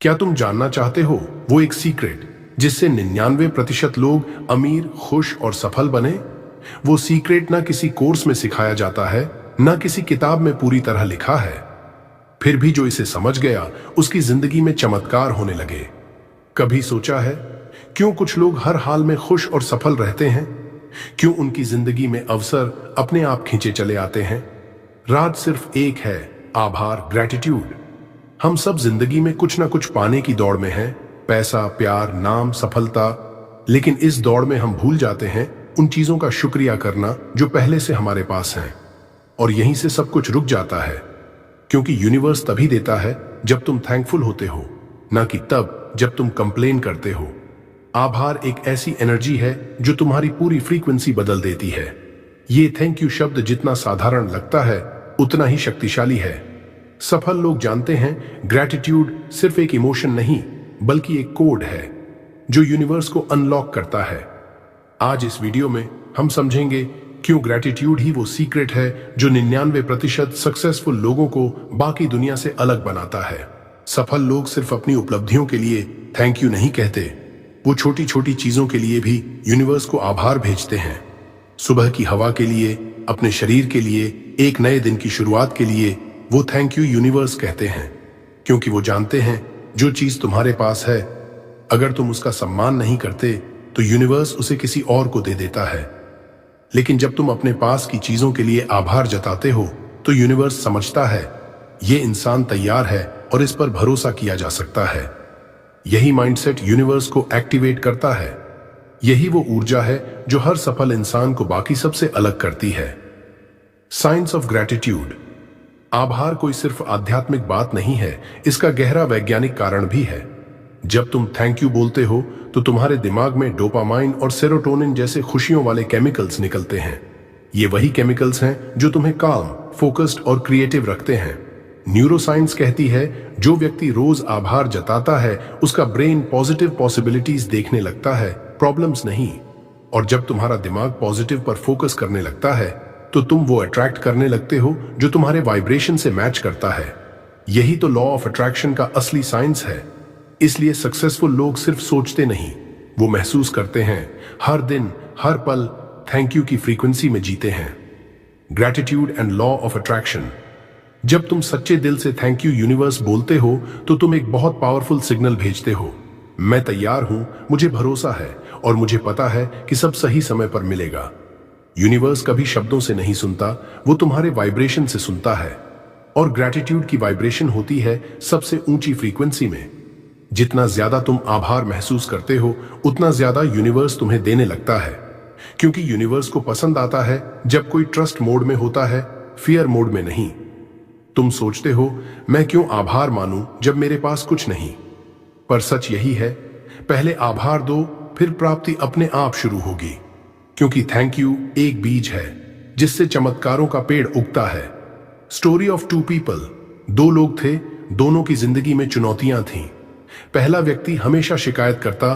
क्या तुम जानना चाहते हो वो एक सीक्रेट जिससे 99% लोग अमीर, खुश और सफल बने? वो सीक्रेट ना किसी कोर्स में सिखाया जाता है, ना किसी किताब में पूरी तरह लिखा है। फिर भी जो इसे समझ गया उसकी जिंदगी में चमत्कार होने लगे। कभी सोचा है क्यों कुछ लोग हर हाल में खुश और सफल रहते हैं? क्यों उनकी जिंदगी में अवसर अपने आप खींचे चले आते हैं? राज सिर्फ एक है, आभार, ग्रेटिट्यूड। हम सब जिंदगी में कुछ ना कुछ पाने की दौड़ में हैं, पैसा, प्यार, नाम, सफलता। लेकिन इस दौड़ में हम भूल जाते हैं उन चीजों का शुक्रिया करना जो पहले से हमारे पास हैं। और यहीं से सब कुछ रुक जाता है, क्योंकि यूनिवर्स तभी देता है जब तुम थैंकफुल होते हो, ना कि तब जब तुम कंप्लेन करते हो। आभार एक ऐसी एनर्जी है जो तुम्हारी पूरी फ्रीक्वेंसी बदल देती है। ये थैंक यू शब्द जितना साधारण लगता है उतना ही शक्तिशाली है। सफल लोग जानते हैं ग्रैटिट्यूड सिर्फ एक इमोशन नहीं बल्कि एक कोड है जो यूनिवर्स को अनलॉक करता है। आज इस वीडियो में हम समझेंगे क्यों ग्रैटिट्यूड ही वो सीक्रेट है जो 99% सक्सेसफुल लोगों को बाकी दुनिया से अलग बनाता है। सफल लोग सिर्फ अपनी उपलब्धियों के लिए थैंक यू नहीं कहते, वो छोटी छोटी चीजों के लिए भी यूनिवर्स को आभार भेजते हैं। सुबह की हवा के लिए, अपने शरीर के लिए, एक नए दिन की शुरुआत के लिए वो थैंक यू यूनिवर्स कहते हैं, क्योंकि वो जानते हैं जो चीज तुम्हारे पास है, अगर तुम उसका सम्मान नहीं करते तो यूनिवर्स उसे किसी और को दे देता है। लेकिन जब तुम अपने पास की चीजों के लिए आभार जताते हो तो यूनिवर्स समझता है ये इंसान तैयार है और इस पर भरोसा किया जा सकता है। यही माइंडसेट यूनिवर्स को एक्टिवेट करता है। यही वो ऊर्जा है जो हर सफल इंसान को बाकी सबसे अलग करती है। Science of gratitude. आभार कोई सिर्फ आध्यात्मिक बात नहीं है, इसका गहरा वैज्ञानिक कारण भी है। जब तुम थैंक यू बोलते हो तो तुम्हारे दिमाग में डोपामाइन और सेरोटोनिन जैसे खुशियों वाले केमिकल्स निकलते हैं। ये वही केमिकल्स हैं जो तुम्हें काम, फोकस्ड और क्रिएटिव रखते हैं। न्यूरोसाइंस कहती है जो व्यक्ति रोज आभार जताता है उसका ब्रेन पॉजिटिव पॉसिबिलिटीज देखने लगता है, प्रॉब्लम्स नहीं। और जब तुम्हारा दिमाग पॉजिटिव पर फोकस करने लगता है तो तुम वो अट्रैक्ट करने लगते हो जो तुम्हारे वाइब्रेशन से मैच करता है। यही तो लॉ ऑफ अट्रैक्शन का असली साइंस है। इसलिए सक्सेसफुल लोग सिर्फ सोचते नहीं, वो महसूस करते हैं। हर दिन, हर पल थैंक यू की फ्रीक्वेंसी में जीते हैं। Gratitude and law of attraction. जब तुम सच्चे दिल से थैंक यू यूनिवर्स बोलते हो तो तुम एक बहुत पावरफुल सिग्नल भेजते हो। मैं तैयार हूं, मुझे भरोसा है और मुझे पता है कि सब सही समय पर मिलेगा। यूनिवर्स कभी शब्दों से नहीं सुनता, वो तुम्हारे वाइब्रेशन से सुनता है। और ग्रैटिट्यूड की वाइब्रेशन होती है सबसे ऊंची फ्रीक्वेंसी में। जितना ज्यादा तुम आभार महसूस करते हो उतना ज्यादा यूनिवर्स तुम्हें देने लगता है, क्योंकि यूनिवर्स को पसंद आता है जब कोई ट्रस्ट मोड में होता है, फियर मोड में नहीं। तुम सोचते हो मैं क्यों आभार मानूं जब मेरे पास कुछ नहीं, पर सच यही है, पहले आभार दो फिर प्राप्ति अपने आप शुरू होगी। क्योंकि थैंक यू एक बीज है जिससे चमत्कारों का पेड़ उगता है। Story of two people. दो लोग थे, दोनों की जिंदगी में चुनौतियां थीं। पहला व्यक्ति हमेशा शिकायत करता,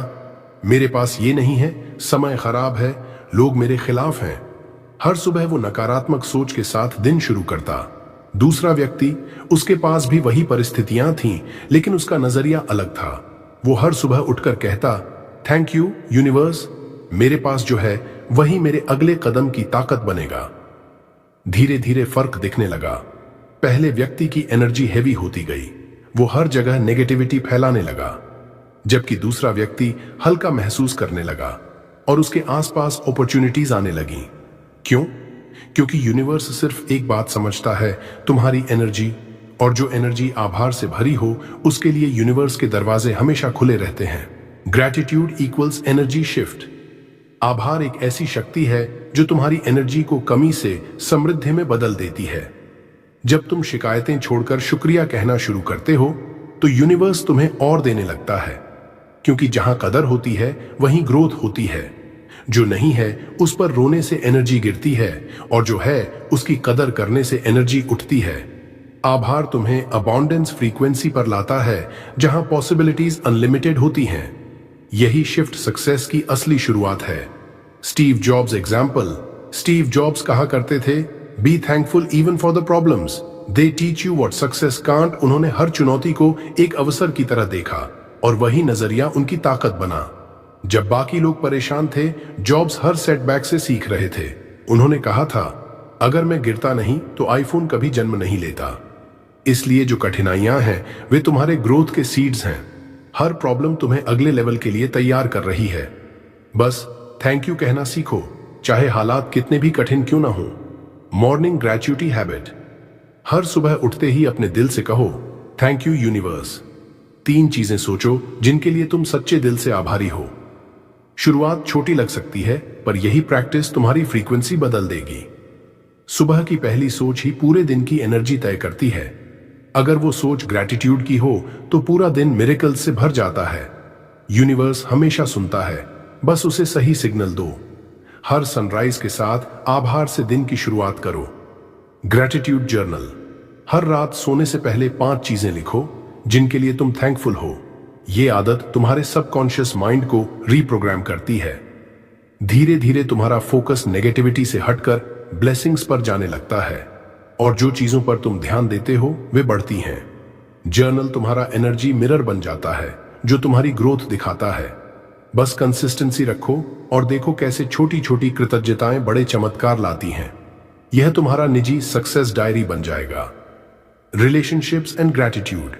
मेरे पास ये नहीं है, समय खराब है, लोग मेरे खिलाफ हैं। हर सुबह वो नकारात्मक सोच के साथ दिन शुरू करता। दूसरा व्यक्ति, उसके पास भी वही परिस्थितियां थीं, लेकिन उसका नजरिया अलग था। वो हर सुबह उठकर कहता, थैंक यू यूनिवर्स, मेरे पास जो है वही मेरे अगले कदम की ताकत बनेगा। धीरे धीरे फर्क दिखने लगा। पहले व्यक्ति की एनर्जी हैवी होती गई, वो हर जगह नेगेटिविटी फैलाने लगा, जबकि दूसरा व्यक्ति हल्का महसूस करने लगा और उसके आसपास अपॉर्चुनिटीज आने लगी। क्यों? क्योंकि यूनिवर्स सिर्फ एक बात समझता है, तुम्हारी एनर्जी, और जो एनर्जी आभार से भरी हो उसके लिए यूनिवर्स के दरवाजे हमेशा खुले रहते हैं। Gratitude equals energy shift. आभार एक ऐसी शक्ति है जो तुम्हारी एनर्जी को कमी से समृद्धि में बदल देती है। जब तुम शिकायतें छोड़कर शुक्रिया कहना शुरू करते हो तो यूनिवर्स तुम्हें और देने लगता है, क्योंकि जहां कदर होती है वहीं ग्रोथ होती है। जो नहीं है उस पर रोने से एनर्जी गिरती है, और जो है उसकी कदर करने से एनर्जी उठती है। आभार तुम्हें अबॉन्डेंस फ्रीक्वेंसी पर लाता है जहां पॉसिबिलिटीज अनलिमिटेड होती हैं। यही शिफ्ट सक्सेस की असली शुरुआत है। Steve jobs example. Steve jobs कहा करते थे, be thankful even for the problems, they teach you what success can't. उन्होंने हर चुनौती को एक अवसर की तरह देखा और वही नजरिया उनकी ताकत बना। जब बाकी लोग परेशान थे, जॉब्स हर सेटबैक से सीख रहे थे। उन्होंने कहा था, अगर मैं गिरता नहीं तो आईफोन कभी जन्म नहीं लेता। इसलिए जो कठिनाइयां हैं वे तुम्हारे ग्रोथ के सीड्स हैं। हर प्रॉब्लम तुम्हें अगले लेवल के लिए तैयार कर रही है। बस थैंक यू कहना सीखो, चाहे हालात कितने भी कठिन क्यों ना हो। Morning gratuity habit. हर सुबह उठते ही अपने दिल से कहो, थैंक यू यूनिवर्स। 3 चीजें सोचो जिनके लिए तुम सच्चे दिल से आभारी हो। शुरुआत छोटी लग सकती है, पर यही प्रैक्टिस तुम्हारी फ्रीक्वेंसी बदल देगी। सुबह की पहली सोच ही पूरे दिन की एनर्जी तय करती है। अगर वो सोच ग्रैटिट्यूड की हो तो पूरा दिन मिरेकल्स से भर जाता है। यूनिवर्स हमेशा सुनता है, बस उसे सही सिग्नल दो। हर सनराइज के साथ आभार से दिन की शुरुआत करो। Gratitude journal. हर रात सोने से पहले 5 चीजें लिखो जिनके लिए तुम थैंकफुल हो। ये आदत तुम्हारे सबकॉन्शियस माइंड को रीप्रोग्राम करती है। धीरे धीरे तुम्हारा फोकस नेगेटिविटी से हटकर ब्लेसिंग्स पर जाने लगता है और जो चीजों पर तुम ध्यान देते हो वे बढ़ती हैं। जर्नल तुम्हारा एनर्जी मिरर बन जाता है जो तुम्हारी ग्रोथ दिखाता है। बस कंसिस्टेंसी रखो और देखो कैसे छोटी छोटी कृतज्ञताएं बड़े चमत्कार लाती हैं। यह तुम्हारा निजी सक्सेस डायरी बन जाएगा। Relationships and gratitude.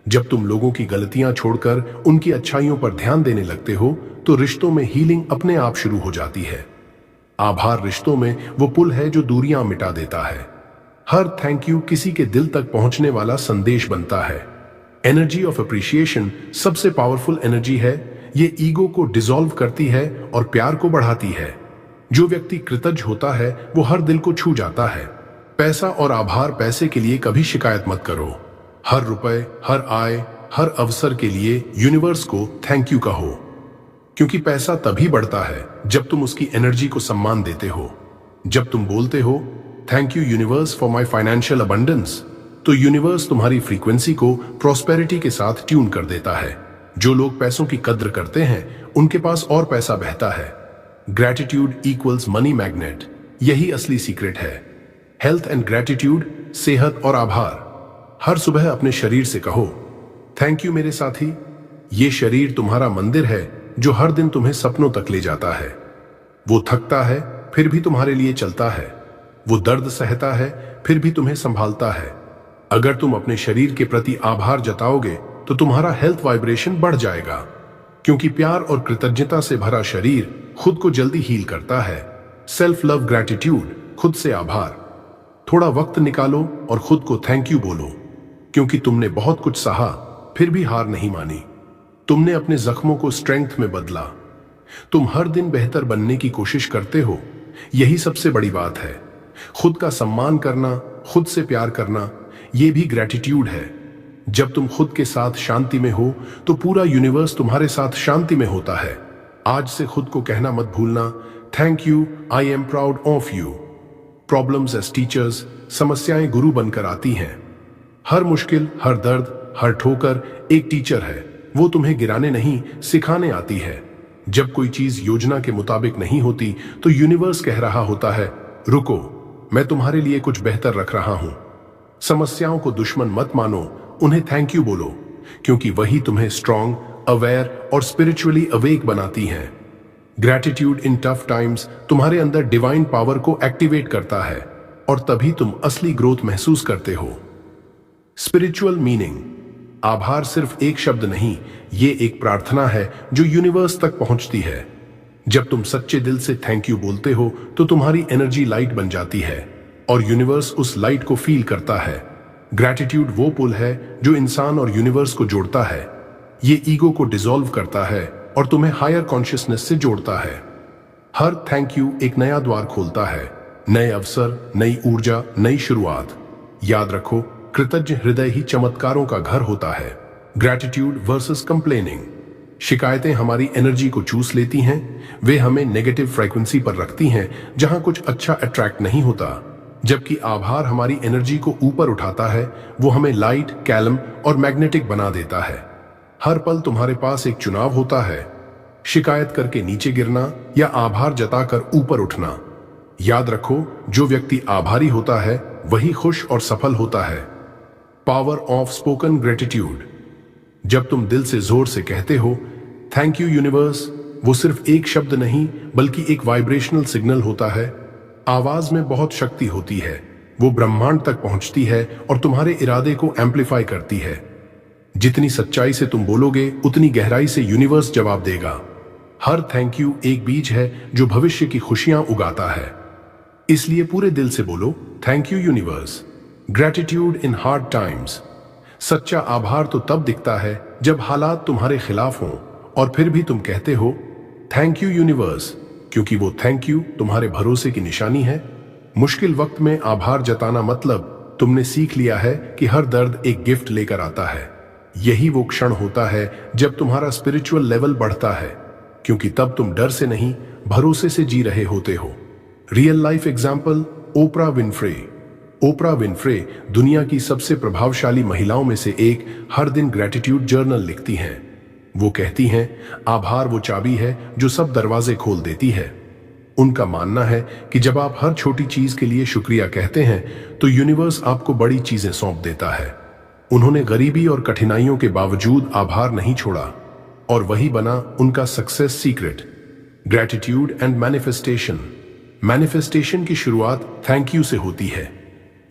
जब तुम लोगों की गलतियां छोड़कर उनकी अच्छाइयों पर ध्यान देने लगते हो तो रिश्तों में हीलिंग अपने आप शुरू हो जाती है। आभार रिश्तों में वो पुल है जो दूरियां मिटा देता है। हर थैंक यू किसी के दिल तक पहुंचने वाला संदेश बनता है। एनर्जी ऑफ अप्रिशिएशन सबसे पावरफुल एनर्जी है। ये ईगो को डिसॉल्व करती है और प्यार को बढ़ाती है। जो व्यक्ति कृतज्ञ होता है वो हर दिल को छू जाता है। पैसा और आभार। पैसे के लिए कभी शिकायत मत करो। हर रुपए, हर आय, हर अवसर के लिए यूनिवर्स को थैंक यू कहो, क्योंकि पैसा तभी बढ़ता है जब तुम उसकी एनर्जी को सम्मान देते हो। जब तुम बोलते हो thank you universe for my financial abundance, तो यूनिवर्स तुम्हारी फ्रीक्वेंसी को प्रॉस्पेरिटी के साथ ट्यून कर देता है। जो लोग पैसों की कद्र करते हैं उनके पास और पैसा बहता है। Gratitude equals money magnet. यही असली सीक्रेट है। Health and gratitude. सेहत और आभार। हर सुबह अपने शरीर से कहो, थैंक यू मेरे साथी। ये शरीर तुम्हारा मंदिर है जो हर दिन तुम्हें सपनों तक ले जाता है। वो थकता है फिर भी तुम्हारे लिए चलता है। वो दर्द सहता है फिर भी तुम्हें संभालता है। अगर तुम अपने शरीर के प्रति आभार जताओगे तो तुम्हारा हेल्थ वाइब्रेशन बढ़ जाएगा, क्योंकि प्यार और कृतज्ञता से भरा शरीर खुद को जल्दी हील करता है। Self love gratitude. खुद से आभार। थोड़ा वक्त निकालो और खुद को थैंक यू बोलो, क्योंकि तुमने बहुत कुछ सहा फिर भी हार नहीं मानी। तुमने अपने जख्मों को स्ट्रेंथ में बदला। तुम हर दिन बेहतर बनने की कोशिश करते हो। यही सबसे बड़ी बात है। खुद का सम्मान करना, खुद से प्यार करना, यह भी ग्रैटिट्यूड है। जब तुम खुद के साथ शांति में हो तो पूरा यूनिवर्स तुम्हारे साथ शांति में होता है। आज से खुद को कहना मत भूलना, thank you, I am proud of you. Problems as teachers. समस्याएं गुरु बनकर आती हैं। हर मुश्किल, हर दर्द, हर ठोकर एक टीचर है। वो तुम्हें गिराने नहीं, सिखाने आती है। जब कोई चीज योजना के मुताबिक नहीं होती तो यूनिवर्स कह रहा होता है, रुको, मैं तुम्हारे लिए कुछ बेहतर रख रहा हूं। समस्याओं को दुश्मन मत मानो, उन्हें थैंक यू बोलो, क्योंकि वही तुम्हें स्ट्रांग, अवेयर और स्पिरिचुअली अवेक बनाती हैं। ग्रैटिट्यूड इन टफ टाइम्स तुम्हारे अंदर डिवाइन पावर को एक्टिवेट करता है और तभी तुम असली ग्रोथ महसूस करते हो। Spiritual meaning. आभार सिर्फ एक शब्द नहीं, ये एक प्रार्थना है जो यूनिवर्स तक पहुंचती है। जब तुम सच्चे दिल से थैंक यू बोलते हो तो तुम्हारी एनर्जी लाइट बन जाती है और यूनिवर्स उस लाइट को फील करता है। ग्रैटिट्यूड वो पुल है जो इंसान और यूनिवर्स को जोड़ता है। ये ईगो को डिसॉल्व करता है और तुम्हें हायर कॉन्शियसनेस से जोड़ता है। हर थैंक यू एक नया द्वार खोलता है। नए अवसर, नई ऊर्जा, नई शुरुआत। याद रखो, कृतज्ञ हृदय ही चमत्कारों का घर होता है। Gratitude versus complaining. शिकायतें हमारी एनर्जी को चूस लेती हैं। वे हमें नेगेटिव फ्रीक्वेंसी पर रखती हैं जहां कुछ अच्छा अट्रैक्ट नहीं होता, जबकि आभार हमारी एनर्जी को ऊपर उठाता है। वो हमें लाइट, कैलम और मैग्नेटिक बना देता है। हर पल तुम्हारे पास एक चुनाव होता है, शिकायत करके नीचे गिरना या आभार जताकर ऊपर उठना। याद रखो, जो व्यक्ति आभारी होता है वही खुश और सफल होता है। Power of spoken gratitude. जब तुम दिल से जोर से कहते हो थैंक यू यूनिवर्स, वो सिर्फ एक शब्द नहीं बल्कि एक वाइब्रेशनल सिग्नल होता है। आवाज में बहुत शक्ति होती है, वो ब्रह्मांड तक पहुंचती है और तुम्हारे इरादे को एम्पलीफाई करती है। जितनी सच्चाई से तुम बोलोगे उतनी गहराई से यूनिवर्स जवाब देगा। हर थैंक यू एक बीज है जो भविष्य की खुशियां उगाता है। इसलिए पूरे दिल से बोलो thank you universe. Gratitude in hard times. सच्चा आभार तो तब दिखता है जब हालात तुम्हारे खिलाफ हों और फिर भी तुम कहते हो थैंक यू यूनिवर्स, क्योंकि वो थैंक यू तुम्हारे भरोसे की निशानी है। मुश्किल वक्त में आभार जताना मतलब तुमने सीख लिया है कि हर दर्द एक गिफ्ट लेकर आता है। यही वो क्षण होता है जब तुम्हारा स्पिरिचुअल लेवल बढ़ता है, क्योंकि तब तुम डर से नहीं भरोसे से जी रहे होते हो। Real life example, Oprah Winfrey. Oprah Winfrey दुनिया की सबसे प्रभावशाली महिलाओं में से एक हर दिन ग्रेटिट्यूड जर्नल लिखती हैं। वो कहती हैं आभार वो चाबी है जो सब दरवाजे खोल देती है। उनका मानना है कि जब आप हर छोटी चीज के लिए शुक्रिया कहते हैं तो यूनिवर्स आपको बड़ी चीजें सौंप देता है। उन्होंने गरीबी और कठिनाइयों के बावजूद आभार नहीं छोड़ा और वही बना उनका success secret. Gratitude and manifestation. Manifestation की शुरुआत थैंक यू से होती है।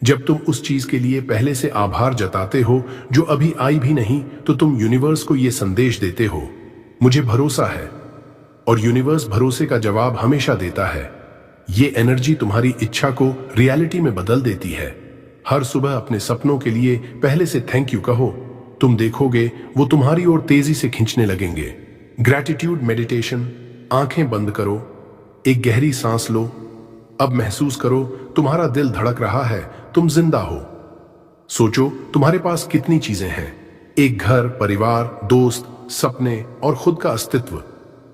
जब तुम उस चीज के लिए पहले से आभार जताते हो जो अभी आई भी नहीं, तो तुम यूनिवर्स को यह संदेश देते हो मुझे भरोसा है, और यूनिवर्स भरोसे का जवाब हमेशा देता है। ये एनर्जी तुम्हारी इच्छा को रियलिटी में बदल देती है। हर सुबह अपने सपनों के लिए पहले से थैंक यू कहो, तुम देखोगे वो तुम्हारी ओर तेजी से खींचने लगेंगे। Gratitude meditation. आंखें बंद करो, एक गहरी सांस लो। अब महसूस करो तुम्हारा दिल धड़क रहा है, तुम जिंदा हो। सोचो तुम्हारे पास कितनी चीजें हैं, एक घर, परिवार, दोस्त, सपने और खुद का अस्तित्व।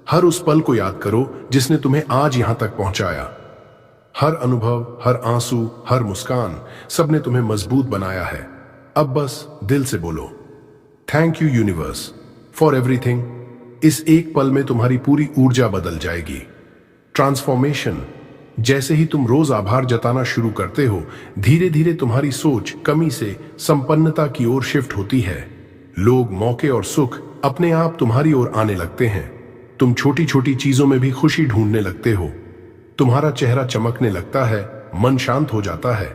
हर उस पल को याद करो जिसने तुम्हें आज यहां तक पहुंचाया। हर अनुभव, हर आंसू, हर मुस्कान, सबने तुम्हें मजबूत बनाया है। अब बस दिल से बोलो thank you universe for everything. इस एक पल में तुम्हारी पूरी ऊर्जा बदल जाएगी। ट्रांसफॉर्मेशन। जैसे ही तुम रोज आभार जताना शुरू करते हो, धीरे धीरे तुम्हारी सोच कमी से संपन्नता की ओर शिफ्ट होती है। लोग, मौके और सुख अपने आप तुम्हारी ओर आने लगते हैं। तुम छोटी छोटी चीजों में भी खुशी ढूंढने लगते हो। तुम्हारा चेहरा चमकने लगता है, मन शांत हो जाता है,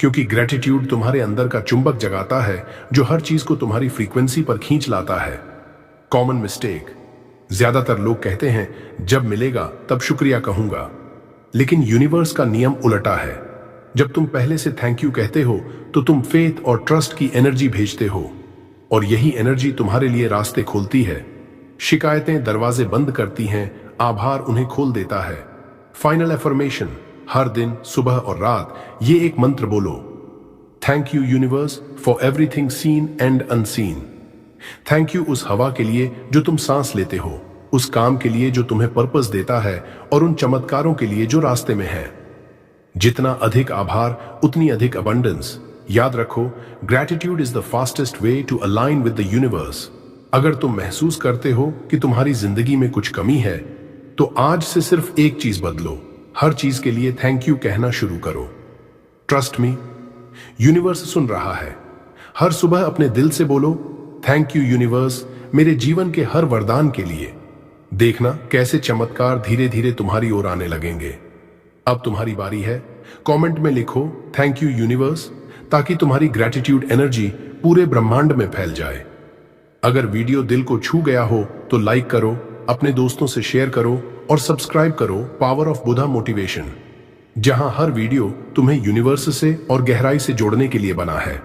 क्योंकि ग्रेटिट्यूड तुम्हारे अंदर का चुंबक जगाता है जो हर चीज को तुम्हारी फ्रीक्वेंसी पर खींच लाता है। Common mistake. ज्यादातर लोग कहते हैं जब मिलेगा तब शुक्रिया कहूंगा, लेकिन यूनिवर्स का नियम उल्टा है। जब तुम पहले से थैंक यू कहते हो तो तुम फेथ और ट्रस्ट की एनर्जी भेजते हो, और यही एनर्जी तुम्हारे लिए रास्ते खोलती है। शिकायतें दरवाजे बंद करती हैं, आभार उन्हें खोल देता है। Final affirmation. हर दिन सुबह और रात ये एक मंत्र बोलो, thank you universe for everything seen and unseen. Thank you उस हवा के लिए जो तुम सांस लेते हो, उस काम के लिए जो तुम्हें पर्पस देता है, और उन चमत्कारों के लिए जो रास्ते में है। जितना अधिक आभार उतनी अधिक अबंडेंस। याद रखो, gratitude is the fastest way to align with the universe. अगर तुम महसूस करते हो कि तुम्हारी जिंदगी में कुछ कमी है, तो आज से सिर्फ एक चीज बदलो, हर चीज के लिए थैंक यू कहना शुरू करो। ट्रस्ट मी, यूनिवर्स सुन रहा है। हर सुबह अपने दिल से बोलो थैंक यू यूनिवर्स मेरे जीवन के हर वरदान के लिए। देखना कैसे चमत्कार धीरे धीरे तुम्हारी ओर आने लगेंगे। अब तुम्हारी बारी है। कमेंट में लिखो थैंक यू यूनिवर्स, ताकि तुम्हारी ग्रेटिट्यूड एनर्जी पूरे ब्रह्मांड में फैल जाए। अगर वीडियो दिल को छू गया हो तो लाइक करो, अपने दोस्तों से शेयर करो और सब्सक्राइब करो पावर ऑफ बुधा मोटिवेशन, जहां हर वीडियो तुम्हें यूनिवर्स से और गहराई से जोड़ने के लिए बना है।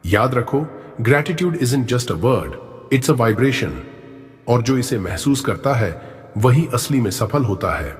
याद रखो, gratitude isn't just a word, it's a vibration, और जो इसे महसूस करता है वही असली में सफल होता है।